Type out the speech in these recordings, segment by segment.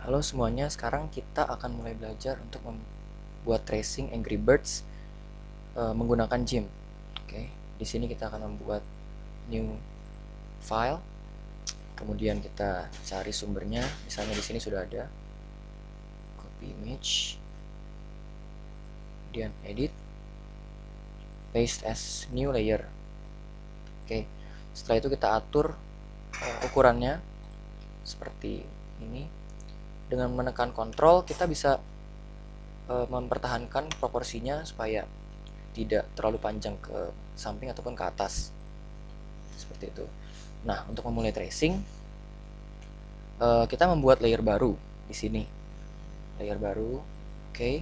Halo semuanya, sekarang kita akan mulai belajar untuk membuat tracing Angry Birds menggunakan GIMP. Oke, di sini kita akan membuat new file. Kemudian kita cari sumbernya, misalnya di sini sudah ada. Copy image, kemudian edit, paste as new layer. Oke, setelah itu kita atur ukurannya seperti ini. Dengan menekan Ctrl kita bisa mempertahankan proporsinya supaya tidak terlalu panjang ke samping ataupun ke atas, seperti itu. Nah, untuk memulai tracing kita membuat layer baru di sini, layer baru. Oke.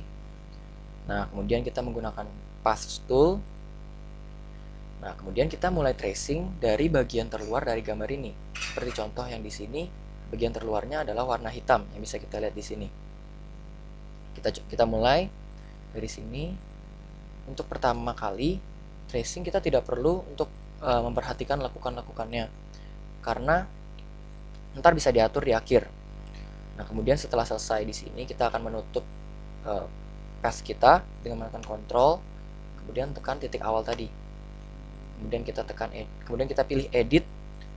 Nah, kemudian kita menggunakan path tool. Nah, kemudian kita mulai tracing dari bagian terluar dari gambar ini. Seperti contoh yang di sini, bagian terluarnya adalah warna hitam yang bisa kita lihat di sini. Kita mulai dari sini. Untuk pertama kali tracing kita tidak perlu untuk memperhatikan lekukan-lekukannya, karena ntar bisa diatur di akhir. Nah, kemudian setelah selesai di sini kita akan menutup path kita dengan menekan Ctrl, kemudian tekan titik awal tadi. Kemudian kita pilih edit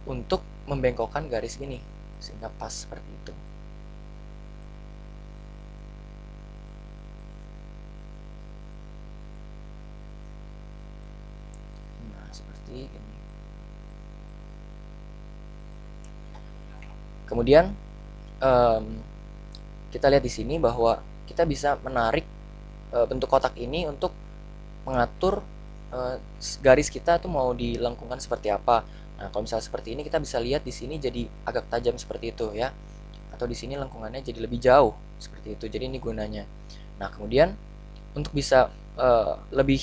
untuk membengkokkan garis ini sehingga pas seperti itu. Nah, seperti ini. Kemudian kita lihat di sini bahwa kita bisa menarik bentuk kotak ini untuk mengatur garis kita tuh mau dilengkungkan seperti apa. Nah, kalau misalnya seperti ini kita bisa lihat di sini jadi agak tajam seperti itu ya. Atau di sini lengkungannya jadi lebih jauh seperti itu. Jadi ini gunanya. Nah, kemudian untuk bisa lebih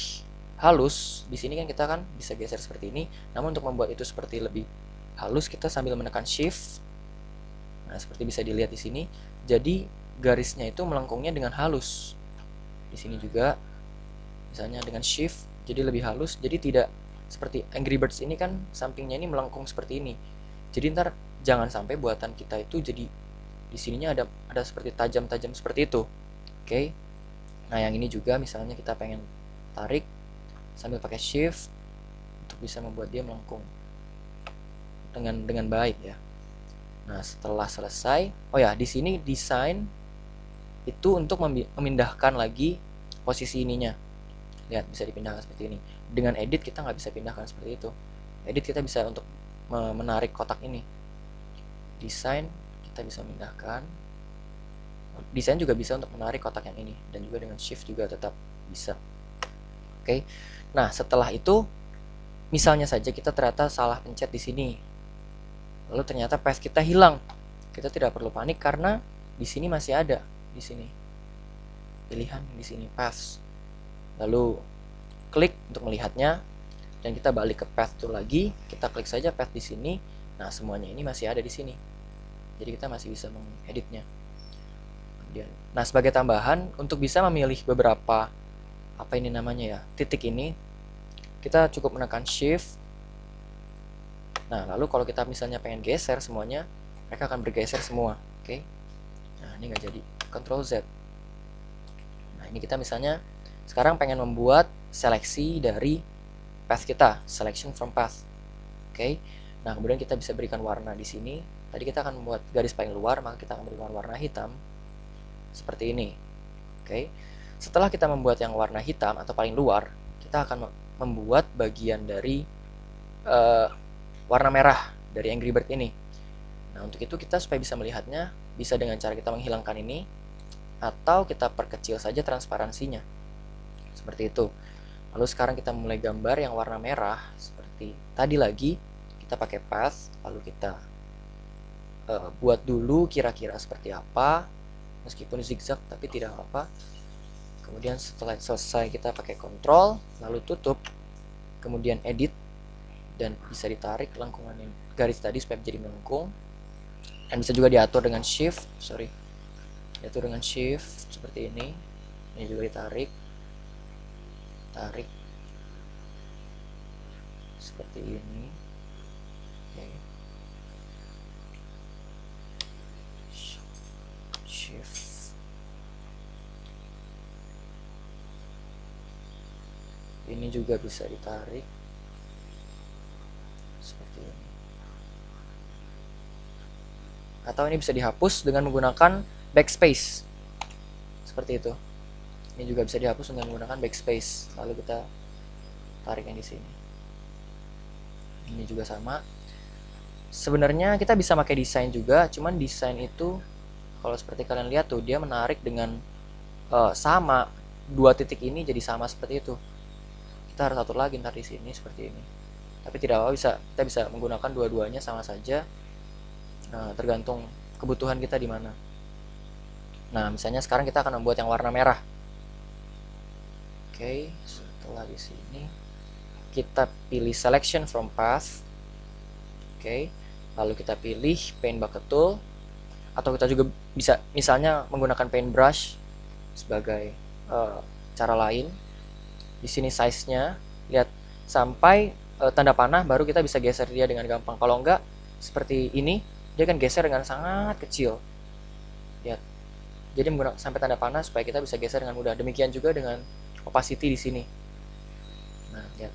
halus, di sini kan kita kan bisa geser seperti ini. Namun untuk membuat itu seperti lebih halus kita sambil menekan shift. Nah, seperti bisa dilihat di sini. Jadi garisnya itu melengkungnya dengan halus. Di sini juga misalnya dengan shift jadi lebih halus, jadi tidak seperti Angry Birds ini kan sampingnya ini melengkung seperti ini. Jadi ntar jangan sampai buatan kita itu jadi di sininya ada seperti tajam-tajam seperti itu. Oke. Nah, yang ini juga misalnya kita pengen tarik sambil pakai shift untuk bisa membuat dia melengkung dengan baik ya. Nah, setelah selesai, oh ya, di sini desain itu untuk memindahkan lagi posisi ininya. Lihat, bisa dipindahkan seperti ini. Dengan edit kita nggak bisa pindahkan seperti itu. Edit kita bisa untuk menarik kotak ini. Desain kita bisa memindahkan. Desain juga bisa untuk menarik kotak yang ini, dan juga dengan shift juga tetap bisa. Oke. Nah, setelah itu misalnya saja kita ternyata salah pencet di sini. Lalu ternyata path kita hilang. Kita tidak perlu panik karena di sini masih ada di sini. Pilihan di sini path. Lalu klik untuk melihatnya, dan kita balik ke path tool lagi, kita klik saja path di sini. Nah, semuanya ini masih ada di sini. Jadi kita masih bisa mengeditnya. Nah, sebagai tambahan untuk bisa memilih beberapa apa ini namanya ya, titik ini, kita cukup menekan shift. Nah, lalu kalau kita misalnya pengen geser semuanya, mereka akan bergeser semua. Oke. Nah, ini nggak jadi. Ctrl Z. Nah, ini kita misalnya sekarang pengen membuat seleksi dari path kita, selection from path. Oke. Nah, kemudian kita bisa berikan warna di sini. Tadi kita akan membuat garis paling luar, maka kita akan berikan warna hitam seperti ini. Oke. Setelah kita membuat yang warna hitam atau paling luar, kita akan membuat bagian dari warna merah dari Angry Bird ini. Nah, untuk itu kita supaya bisa melihatnya, bisa dengan cara kita menghilangkan ini, atau kita perkecil saja transparansinya. Seperti itu. Lalu sekarang kita mulai gambar yang warna merah seperti tadi lagi. Kita pakai path, lalu kita buat dulu kira-kira seperti apa, meskipun zigzag tapi tidak apa. Kemudian setelah selesai kita pakai Ctrl, lalu tutup, kemudian edit, dan bisa ditarik lengkungan garis tadi supaya menjadi melengkung. Dan bisa juga diatur dengan shift, diatur dengan shift seperti ini. Ini juga ditarik, tarik seperti ini. Oke. Ini juga bisa ditarik seperti ini. Atau ini bisa dihapus dengan menggunakan backspace. Seperti itu. Ini juga bisa dihapus dengan menggunakan backspace. Lalu kita tarik yang di sini. Ini juga sama. Sebenarnya kita bisa pakai desain juga, cuman desain itu kalau seperti kalian lihat tuh dia menarik dengan sama dua titik ini jadi sama seperti itu. Kita harus atur lagi ntar di sini seperti ini. Tapi tidak apa, kita bisa menggunakan dua-duanya sama saja. Tergantung kebutuhan kita di mana. Nah, misalnya sekarang kita akan membuat yang warna merah. Oke, setelah di sini kita pilih selection from path. Oke, lalu kita pilih paint bucket tool, atau kita juga bisa misalnya menggunakan paintbrush sebagai cara lain. Di sini size-nya lihat sampai tanda panah, baru kita bisa geser dia dengan gampang. Kalau enggak seperti ini, dia akan geser dengan sangat kecil. Lihat. Jadi menggunakan sampai tanda panah supaya kita bisa geser dengan mudah. Demikian juga dengan opacity di sini. Nah, lihat.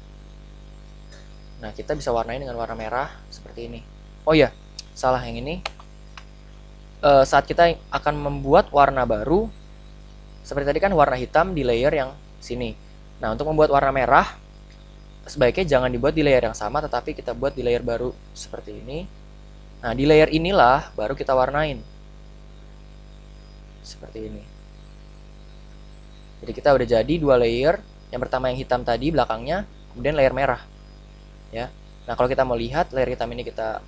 Nah, kita bisa warnai dengan warna merah seperti ini. Oh iya, salah yang ini. Saat kita akan membuat warna baru, seperti tadi kan warna hitam di layer yang sini. Nah, untuk membuat warna merah, sebaiknya jangan dibuat di layer yang sama, tetapi kita buat di layer baru seperti ini. Nah, di layer inilah baru kita warnain. Seperti ini. Jadi kita udah jadi dua layer. Yang pertama yang hitam tadi belakangnya, kemudian layer merah. Ya. Nah, kalau kita mau lihat layer hitam ini kita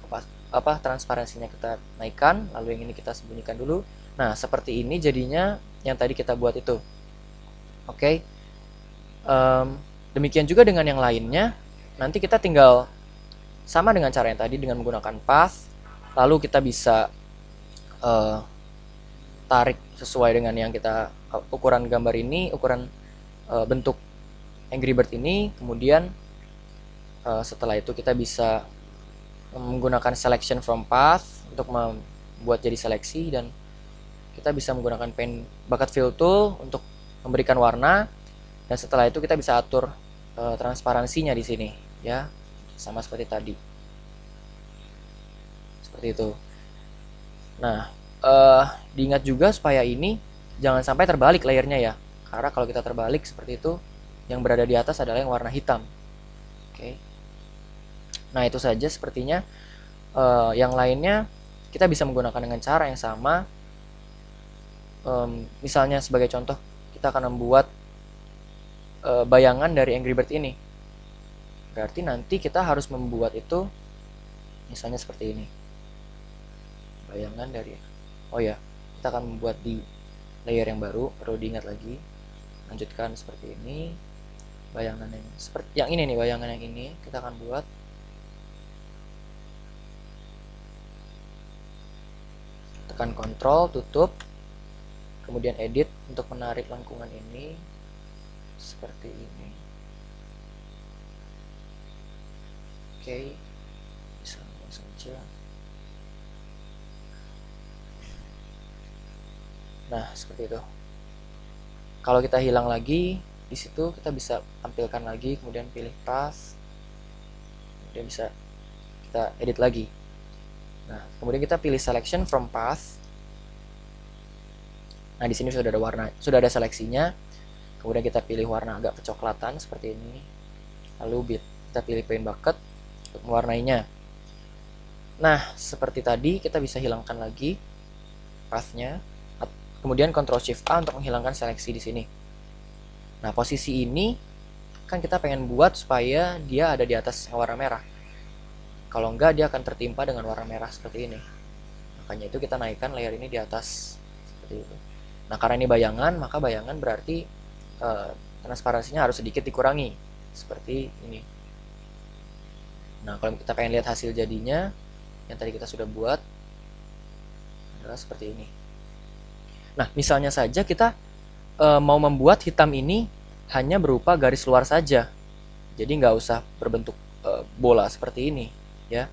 transparansinya kita naikkan, lalu yang ini kita sembunyikan dulu. Nah, seperti ini jadinya yang tadi kita buat itu. Oke. Demikian juga dengan yang lainnya. Nanti kita tinggal sama dengan cara yang tadi dengan menggunakan path, lalu kita bisa tarik sesuai dengan yang kita ukuran gambar ini, ukuran bentuk Angry Bird ini. Kemudian setelah itu kita bisa menggunakan selection from path untuk membuat jadi seleksi, dan kita bisa menggunakan paint bucket fill tool untuk memberikan warna, dan setelah itu kita bisa atur transparansinya di sini, ya, sama seperti tadi. Seperti itu. Nah, diingat juga supaya ini jangan sampai terbalik layernya ya, karena kalau kita terbalik seperti itu, yang berada di atas adalah yang warna hitam. Oke. Nah, itu saja sepertinya. Yang lainnya kita bisa menggunakan dengan cara yang sama. Misalnya sebagai contoh, kita akan membuat bayangan dari Angry Bird ini. Berarti nanti kita harus membuat itu misalnya seperti ini. Bayangan dari, oh ya, kita akan membuat di layer yang baru, perlu diingat lagi. Lanjutkan seperti ini. Bayangan yang seperti yang ini nih, bayangan yang ini kita akan buat. Tekan Ctrl, tutup, kemudian edit untuk menarik lengkungan ini seperti ini. Oke, bisa langsung saja. Nah, seperti itu. Kalau kita hilang lagi di situ, kita bisa tampilkan lagi, kemudian pilih path, kemudian bisa kita edit lagi. Nah, kemudian kita pilih selection from path. Nah, di sini sudah ada warna, sudah ada seleksinya. Kemudian kita pilih warna agak kecoklatan seperti ini. Lalu kita pilih paint bucket untuk mewarnainya. Nah, seperti tadi kita bisa hilangkan lagi path-nya. Kemudian Ctrl Shift A untuk menghilangkan seleksi di sini. Nah, posisi ini kan kita pengen buat supaya dia ada di atas warna merah. Kalau enggak, dia akan tertimpa dengan warna merah seperti ini. Makanya itu kita naikkan layer ini di atas seperti itu. Nah, karena ini bayangan, maka bayangan berarti transparansinya harus sedikit dikurangi seperti ini. Nah, kalau kita pengen lihat hasil jadinya yang tadi kita sudah buat adalah seperti ini. Nah, misalnya saja kita mau membuat hitam ini hanya berupa garis luar saja, jadi nggak usah berbentuk bola seperti ini, ya.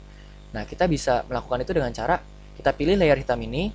Nah, kita bisa melakukan itu dengan cara kita pilih layer hitam ini,